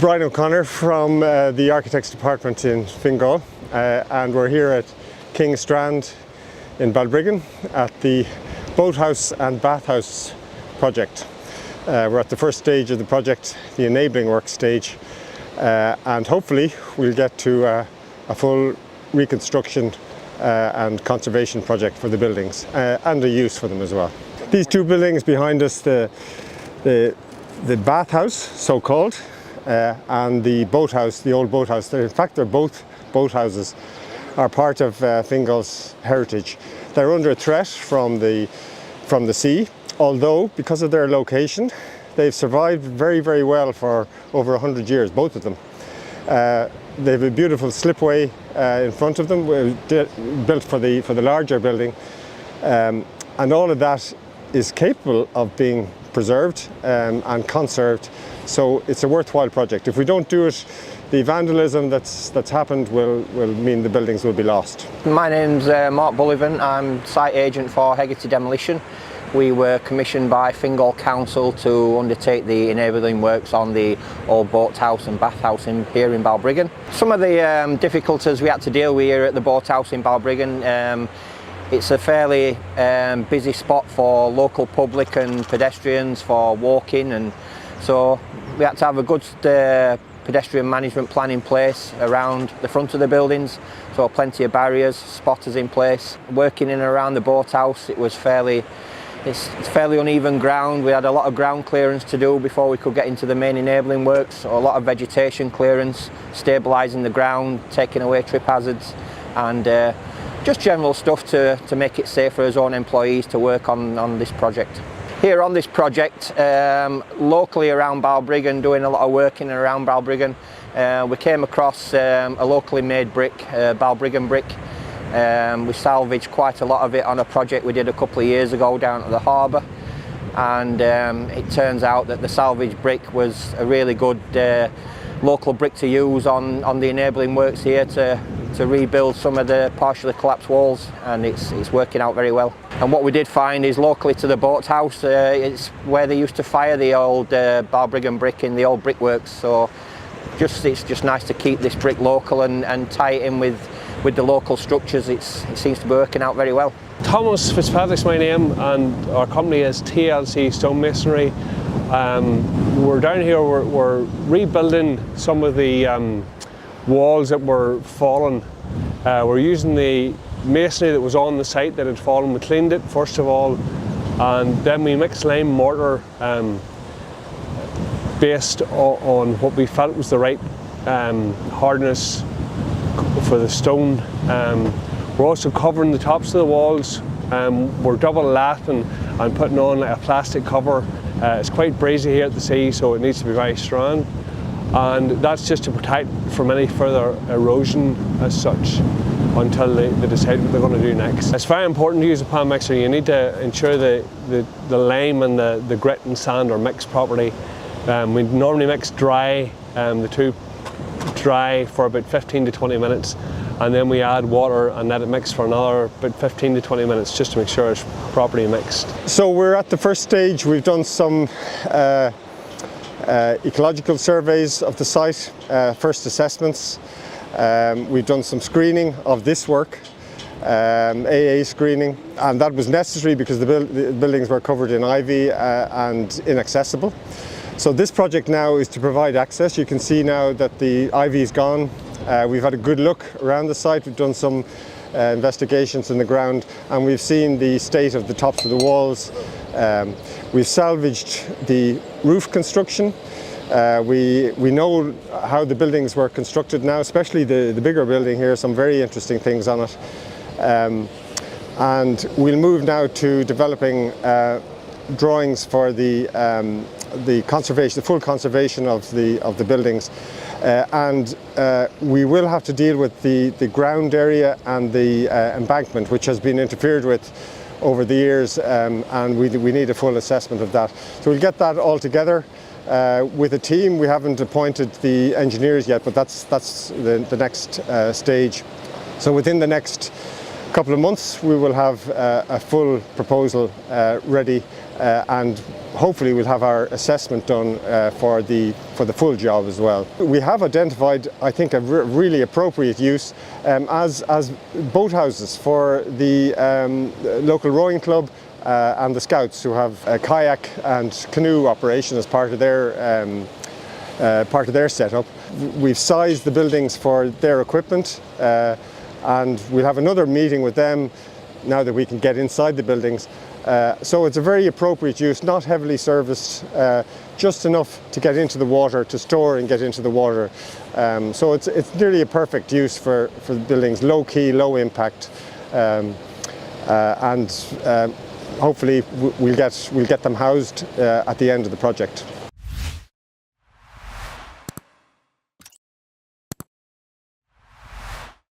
Brian O'Connor from the Architects Department in Fingal, and we're here at Strand in Balbriggan at the Boathouse and Boathouse project. We're at the first stage of the project, the enabling work stage, and hopefully we'll get to a full reconstruction and conservation project for the buildings and a use for them as well. These two buildings behind us, the bathhouse, so-called, and the boathouse, the old boathouse. In fact, they're both boathouses, are part of Fingal's heritage. They're under threat from the sea, although because of their location, they've survived very, very well for over 100 years, both of them. They have a beautiful slipway in front of them, built for the larger building, and all of that is capable of being preserved and conserved. So it's a worthwhile project. If we don't do it, the vandalism that's happened will mean the buildings will be lost. My name's Balbriggan. I'm site agent for Hegarty Demolition. We were commissioned by Fingal Council to undertake the enabling works on the old boathouse and bathhouse here in Balbriggan. Some of the difficulties we had to deal with here at the boathouse in Balbriggan, it's a fairly busy spot for local public and pedestrians for walking, and so we had to have a good pedestrian management plan in place around the front of the buildings, so plenty of barriers, spotters in place. Working in and around the boathouse, it's fairly uneven ground. We had a lot of ground clearance to do before we could get into the main enabling works, so a lot of vegetation clearance, stabilising the ground, taking away trip hazards, and just general stuff to make it safe for our own employees to work on this project. Here on this project, locally around Balbriggan, doing a lot of work in and around Balbriggan, we came across a locally made brick, Balbriggan brick. We salvaged quite a lot of it on a project we did a couple of years ago down at the harbour, and it turns out that the salvaged brick was a really good local brick to use on the enabling works here to rebuild some of the partially collapsed walls, and it's working out very well. And what we did find is locally to the boathouse, it's where they used to fire the old Balbriggan brick in the old brickworks, so it's just nice to keep this brick local and tie it in with the local structures. It seems to be working out very well. Thomas Fitzpatrick's my name, and our company is TLC Stone Masonry. We're down here, we're rebuilding some of the walls that were fallen. We're using the masonry that was on the site that had fallen. We cleaned it first of all, and then we mixed lime mortar based on what we felt was the right hardness for the stone. We're also covering the tops of the walls. We're double lathing and putting on like a plastic cover. It's quite breezy here at the sea, so it needs to be very strong, and that's just to protect from any further erosion as such until they decide what they're going to do next. It's very important to use a pan mixer. You need to ensure the lime and the grit and sand are mixed properly. We normally mix dry, the two dry for about 15 to 20 minutes, and then we add water and let it mix for another about 15 to 20 minutes just to make sure it's properly mixed. So we're at the first stage. We've done some ecological surveys of the site, first assessments. We've done some screening of this work, AA screening, and that was necessary because the buildings were covered in ivy and inaccessible. So this project now is to provide access. You can see now that the ivy is gone. We've had a good look around the site. We've done some investigations in the ground, and we've seen the state of the tops of the walls. We've salvaged the roof construction. We know how the buildings were constructed now, especially the bigger building here, some very interesting things on it. And we'll move now to developing drawings for the conservation, the full conservation of the buildings. And we will have to deal with the ground area and the embankment, which has been interfered with over the years, and we need a full assessment of that. So we'll get that all together with a team. We haven't appointed the engineers yet, but that's the next stage. So within the next couple of months we will have a full proposal ready and hopefully we'll have our assessment done for the full job as well. We have identified, I think, a really appropriate use as boathouses for the local rowing club and the Scouts, who have a kayak and canoe operation as part of their setup. We've sized the buildings for their equipment, and we'll have another meeting with them now that we can get inside the buildings. So it's a very appropriate use, not heavily serviced, just enough to get into the water, to store and get into the water. So it's nearly a perfect use for the buildings, low key, low impact, and hopefully we'll get them housed at the end of the project.